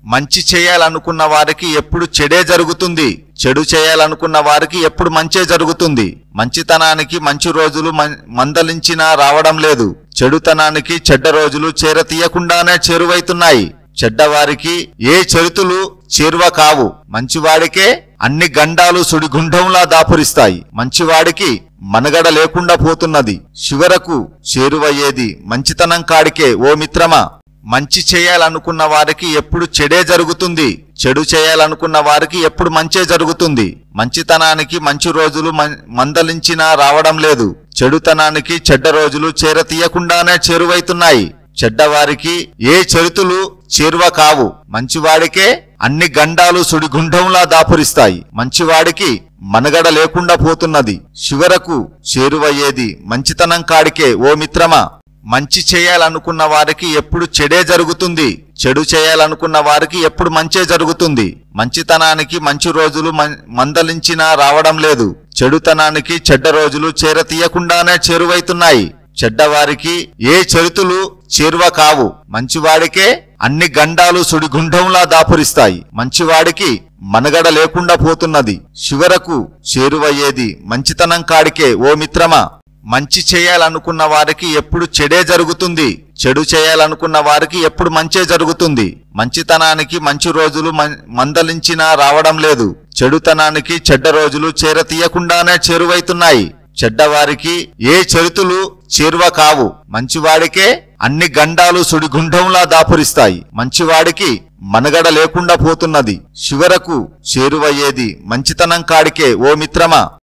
మంచి చేయాలనుకున్న వారికి ఎప్పుడు చెడే జరుగుతుంది, చెడు చేయాలనుకున్న వారికి ఎప్పుడు మంచే జరుగుతుంది. మంచితనానికి మంచి రోజులు మందలించినా రావడం లేదు, చెడుతనానికి చెడ్డ రోజులు చేరతీయకుండానే చేరువైతున్నాయి. చెడ్డవారికి ఏ చరితులు చేరువ కావు, మంచివాడికే అన్ని గండాలు సుడిగుండంలా దాపురిస్తాయి. మంచివాడికి మనుగడ లేకుండా పోతున్నది, చివరకు చేరువయ్యేది మంచితనం కాడికే. ఓ మిత్రమా, మంచి చేయాలనుకున్న వారికి ఎప్పుడు చెడే జరుగుతుంది, చెడు చేయాలనుకున్న వారికి ఎప్పుడు మంచే జరుగుతుంది. మంచితనానికి మంచి రోజులు మందలించినా రావడం లేదు, చెడుతనానికి చెడ్డ రోజులు చేరతీయకుండానే చేరువైతున్నాయి. చెడ్డవారికి ఏ చరితులు చేరువ కావు, మంచివాడికే అన్ని గండాలు సుడిగుండంలా దాపురిస్తాయి. మంచివాడికి మనుగడ లేకుండా పోతున్నది, చివరకు చేరువయ్యేది మంచితనం కాడికే. ఓ మిత్రమా, మంచి చేయాలనుకున్న వారికి ఎప్పుడు చెడే జరుగుతుంది, చెడు చేయాలనుకున్న వారికి ఎప్పుడు మంచే జరుగుతుంది. మంచితనానికి మంచి రోజులు మందలించినా రావడం లేదు, చెడుతనానికి చెడ్డ రోజులు చేరతీయకుండానే చేరువైతున్నాయి. చెడ్డవారికి ఏ చరితులు చేరువ కావు, మంచివాడికే అన్ని గండాలు సుడిగుండంలా దాపురిస్తాయి. మంచివాడికి మనుగడ లేకుండా పోతున్నది, చివరకు చేరువయ్యేది మంచితనం కాడికే. ఓ మిత్రమా, మంచి చేయాలనుకున్న వారికి ఎప్పుడు చెడే జరుగుతుంది, చెడు చేయాలనుకున్న వారికి ఎప్పుడు మంచే జరుగుతుంది. మంచితనానికి మంచి రోజులు మందలించినా రావడం లేదు, చెడుతనానికి చెడ్డ రోజులు చేరతీయకుండానే చేరువైతున్నాయి. చెడ్డవారికి ఏ చరితులు చేరువ కావు, మంచివాడికే అన్ని గండాలు సుడిగుండంలా దాపురిస్తాయి. మంచివాడికి మనుగడ లేకుండా పోతున్నది, చివరకు చేరువయ్యేది మంచితనం కాడికే. ఓ మిత్రమా,